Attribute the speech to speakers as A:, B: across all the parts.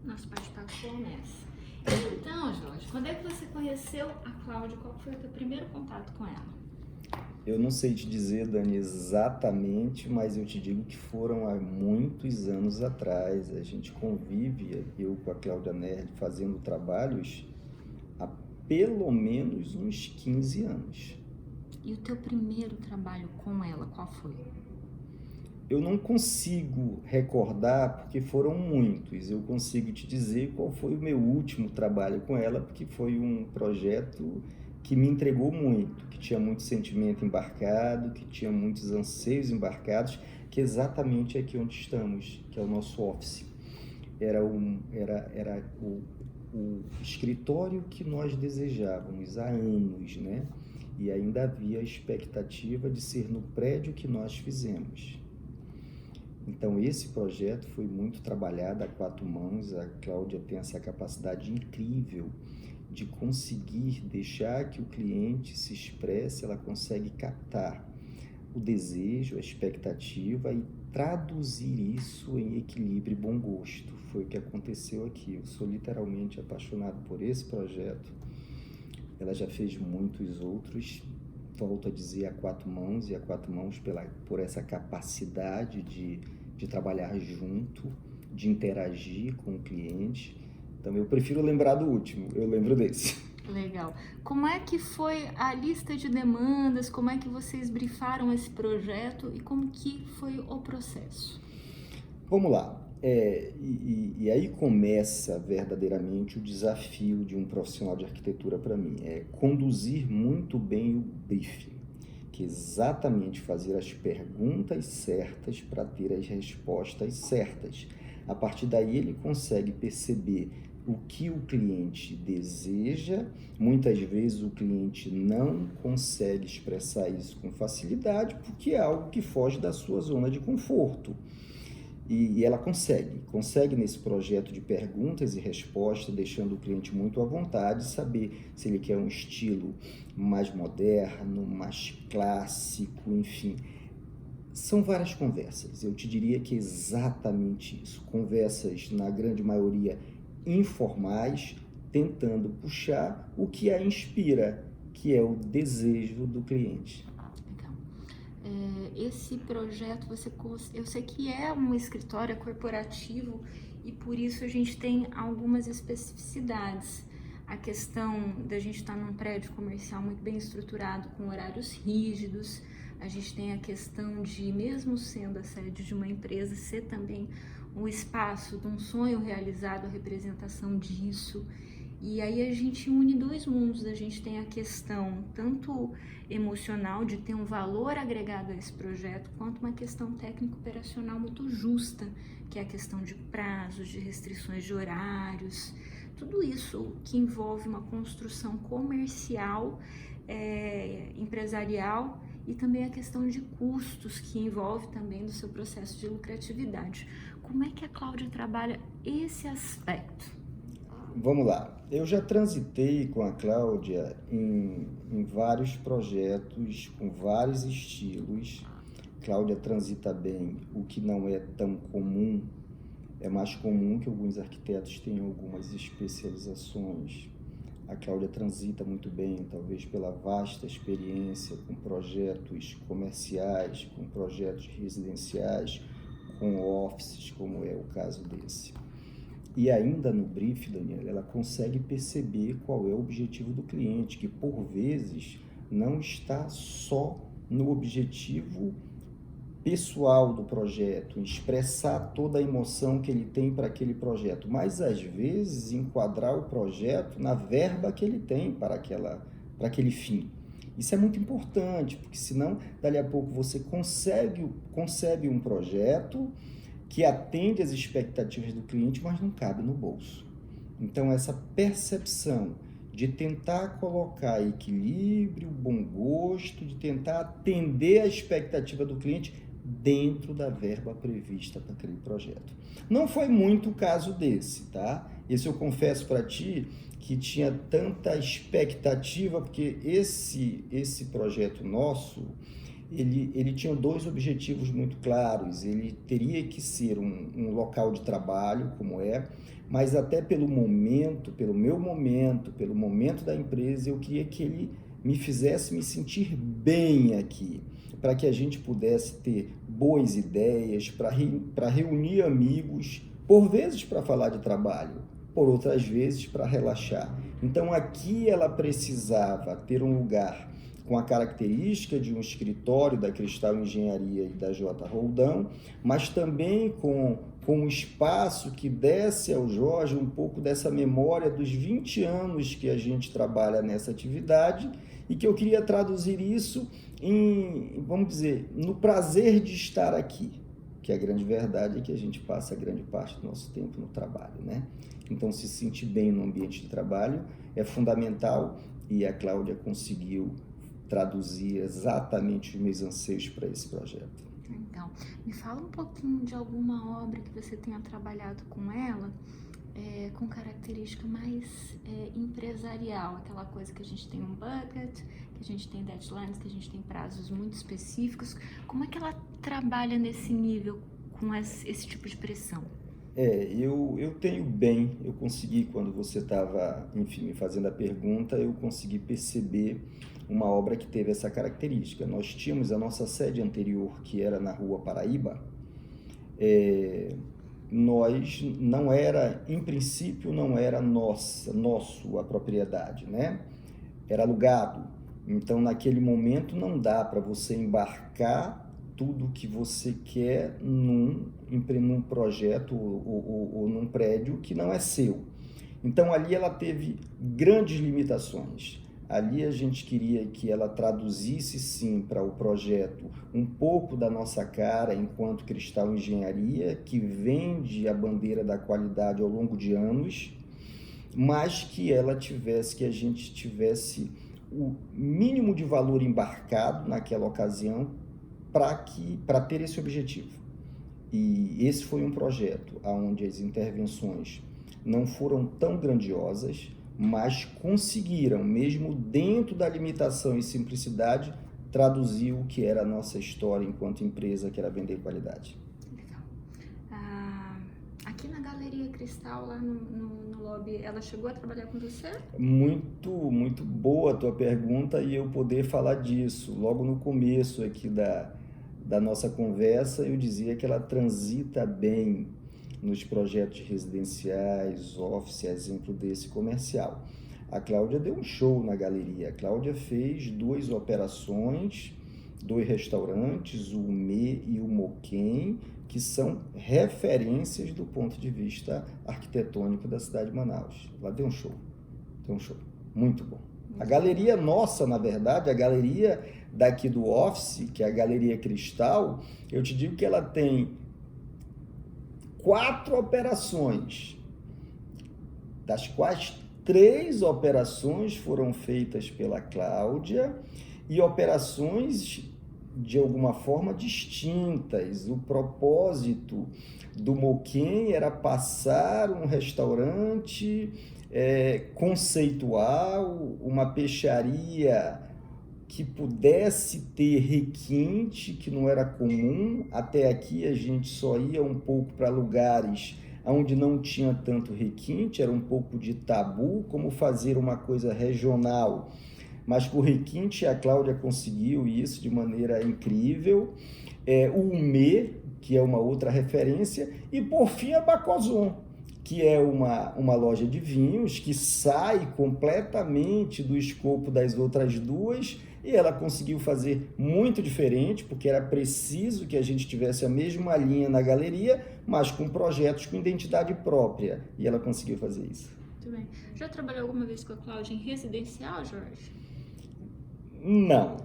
A: nosso bate-papo começa. Então, Jorge, quando é que você conheceu a Cláudia? Qual foi o teu primeiro contato com ela?
B: Eu não sei te dizer, Dani, exatamente, mas eu te digo que foram há muitos anos atrás. A gente convive, eu com a Cláudia Nerd, fazendo trabalhos há pelo menos uns 15 anos.
A: E o teu primeiro trabalho com ela, qual foi?
B: Eu não consigo recordar porque foram muitos. Eu consigo te dizer qual foi o meu último trabalho com ela, porque foi um projeto que me entregou muito, que tinha muito sentimento embarcado, que tinha muitos anseios embarcados, que exatamente é aqui onde estamos, que é o nosso office. Era o escritório que nós desejávamos há anos, né? E ainda havia a expectativa de ser no prédio que nós fizemos. Então, esse projeto foi muito trabalhado a quatro mãos. A Cláudia tem essa capacidade incrível de conseguir deixar que o cliente se expresse, ela consegue captar o desejo, a expectativa e traduzir isso em equilíbrio e bom gosto. Foi o que aconteceu aqui. Eu sou literalmente apaixonado por esse projeto. Ela já fez muitos outros, volto a dizer, a quatro mãos, e a quatro mãos por essa capacidade de trabalhar junto, de interagir com o cliente. Então, eu prefiro lembrar do último, eu lembro desse.
A: Legal. Como é que foi a lista de demandas? Como é que vocês brifaram esse projeto e como que foi o processo?
B: Vamos lá. E aí começa verdadeiramente o desafio de um profissional de arquitetura para mim. É conduzir muito bem o briefing, que é exatamente fazer as perguntas certas para ter as respostas certas. A partir daí ele consegue perceber o que o cliente deseja. Muitas vezes o cliente não consegue expressar isso com facilidade porque é algo que foge da sua zona de conforto. E ela consegue nesse projeto de perguntas e respostas, deixando o cliente muito à vontade, saber se ele quer um estilo mais moderno, mais clássico, enfim. São várias conversas, eu te diria que é exatamente isso. Conversas, na grande maioria, informais, tentando puxar o que a inspira, que é o desejo do cliente.
A: Esse projeto, eu sei que é um escritório corporativo e por isso a gente tem algumas especificidades. A questão da gente estar num prédio comercial muito bem estruturado, com horários rígidos. A gente tem a questão de, mesmo sendo a sede de uma empresa, ser também um espaço de um sonho realizado, a representação disso. E aí a gente une dois mundos. A gente tem a questão tanto emocional de ter um valor agregado a esse projeto, quanto uma questão técnico-operacional muito justa, que é a questão de prazos, de restrições de horários, tudo isso que envolve uma construção comercial, empresarial, e também a questão de custos, que envolve também do seu processo de lucratividade. Como é que a Cláudia trabalha esse aspecto?
B: Vamos lá. Eu já transitei com a Cláudia em vários projetos, com vários estilos. Cláudia transita bem, o que não é tão comum. É mais comum que alguns arquitetos tenham algumas especializações. A Cláudia transita muito bem, talvez pela vasta experiência com projetos comerciais, com projetos residenciais, com offices, como é o caso desse. E ainda no brief, Daniela, ela consegue perceber qual é o objetivo do cliente, que por vezes não está só no objetivo pessoal do projeto, expressar toda a emoção que ele tem para aquele projeto, mas às vezes enquadrar o projeto na verba que ele tem para aquele fim. Isso é muito importante, porque senão, dali a pouco, você concebe um projeto que atende às expectativas do cliente, mas não cabe no bolso. Então, essa percepção de tentar colocar equilíbrio, bom gosto, de tentar atender a expectativa do cliente dentro da verba prevista para aquele projeto. Não foi muito o caso desse, tá? Esse eu confesso para ti que tinha tanta expectativa, porque esse projeto nosso, ele tinha dois objetivos muito claros. Ele teria que ser um local de trabalho, como é, mas até pelo momento, pelo meu momento, pelo momento da empresa, eu queria que ele me fizesse me sentir bem aqui, para que a gente pudesse ter boas ideias, para reunir amigos, por vezes para falar de trabalho, por outras vezes para relaxar. Então aqui ela precisava ter um lugar com a característica de um escritório da Cristal Engenharia e da J. Roldão, mas também com um espaço que desse ao Jorge um pouco dessa memória dos 20 anos que a gente trabalha nessa atividade e que eu queria traduzir isso em, vamos dizer, no prazer de estar aqui, que a grande verdade é que a gente passa grande parte do nosso tempo no trabalho, né? Então, se sentir bem no ambiente de trabalho é fundamental e a Cláudia conseguiu traduzir exatamente os meus anseios para esse projeto.
A: Então, me fala um pouquinho de alguma obra que você tenha trabalhado com ela, com característica mais empresarial, aquela coisa que a gente tem um budget, que a gente tem deadlines, que a gente tem prazos muito específicos. Como é que ela trabalha nesse nível, com esse tipo de pressão?
B: Eu tenho bem, eu consegui, quando você estava, enfim, me fazendo a pergunta, eu consegui perceber uma obra que teve essa característica. Nós tínhamos a nossa sede anterior, que era na Rua Paraíba, nós não era, em princípio, não era nosso a propriedade, né? Era alugado. Então, naquele momento, não dá para você embarcar tudo que você quer num projeto ou num prédio que não é seu. Então, ali ela teve grandes limitações. Ali a gente queria que ela traduzisse, sim, para o projeto um pouco da nossa cara enquanto Cristal Engenharia, que vende a bandeira da qualidade ao longo de anos, mas que a gente tivesse o mínimo de valor embarcado naquela ocasião para ter esse objetivo. E esse foi um projeto onde as intervenções não foram tão grandiosas, mas conseguiram, mesmo dentro da limitação e simplicidade, traduzir o que era a nossa história enquanto empresa, que era vender qualidade.
A: Legal. Aqui na Galeria Cristal, lá no lobby, ela chegou a trabalhar com você?
B: Muito, muito boa a tua pergunta e eu poder falar disso. Logo no começo aqui da nossa conversa, eu dizia que ela transita bem nos projetos residenciais, office, exemplo desse comercial. A Cláudia deu um show na galeria. A Cláudia fez 2 operações, 2 restaurantes, o Umê e o Moquém, que são referências do ponto de vista arquitetônico da cidade de Manaus. Ela deu um show, muito bom. A galeria nossa, na verdade, a galeria daqui do office, que é a Galeria Cristal, eu te digo que ela tem 4 operações, das quais 3 operações foram feitas pela Cláudia e operações de alguma forma distintas. O propósito do Moquém era passar um restaurante conceitual, uma peixaria que pudesse ter requinte, que não era comum. Até aqui a gente só ia um pouco para lugares onde não tinha tanto requinte, era um pouco de tabu, como fazer uma coisa regional. Mas com o requinte a Cláudia conseguiu isso de maneira incrível. O Umê, que é uma outra referência, e por fim a Bacozon, que é uma loja de vinhos que sai completamente do escopo das outras duas, e ela conseguiu fazer muito diferente, porque era preciso que a gente tivesse a mesma linha na galeria, mas com projetos com identidade própria, e ela conseguiu fazer isso.
A: Muito bem. Já trabalhou alguma vez com a Cláudia em residencial, Jorge?
B: Não.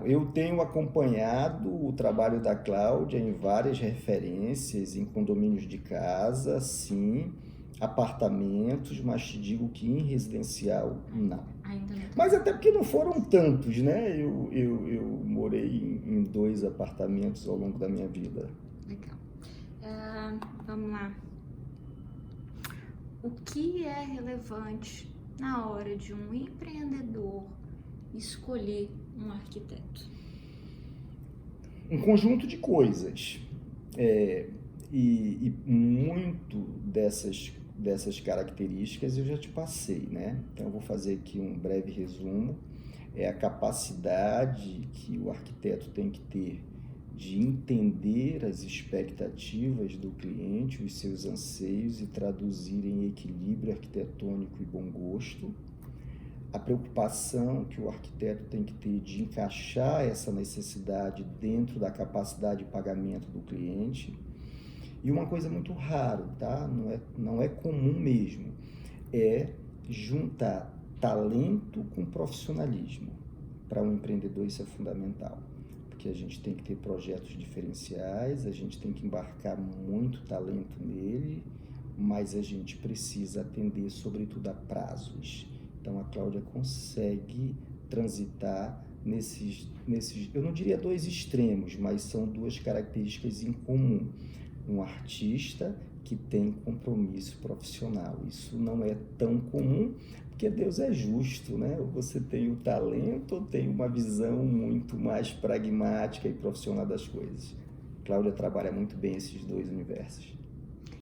B: Eu tenho acompanhado o trabalho da Cláudia em várias referências, em condomínios de casa, sim, apartamentos, mas te digo que em residencial, não.
A: Ainda não.
B: Mas até porque não foram tantos, né? Eu morei em 2 apartamentos ao longo da minha vida.
A: Legal. Vamos lá. O que é relevante na hora de um empreendedor escolher um arquiteto?
B: um conjunto de coisas. E muito dessas características eu já te passei, né? Então, eu vou fazer aqui um breve resumo. É a capacidade que o arquiteto tem que ter de entender as expectativas do cliente, os seus anseios e traduzir em equilíbrio arquitetônico e bom gosto. A preocupação que o arquiteto tem que ter de encaixar essa necessidade dentro da capacidade de pagamento do cliente. E uma coisa muito rara, tá? Não é comum mesmo, é juntar talento com profissionalismo. Para um empreendedor isso é fundamental, porque a gente tem que ter projetos diferenciais, a gente tem que embarcar muito talento nele, mas a gente precisa atender sobretudo a prazos. Então a Cláudia consegue transitar nesses, eu não diria dois extremos, mas são duas características em comum. Um artista que tem compromisso profissional. Isso não é tão comum, porque Deus é justo, né? Ou você tem o talento ou tem uma visão muito mais pragmática e profissional das coisas. Cláudia trabalha muito bem esses dois universos.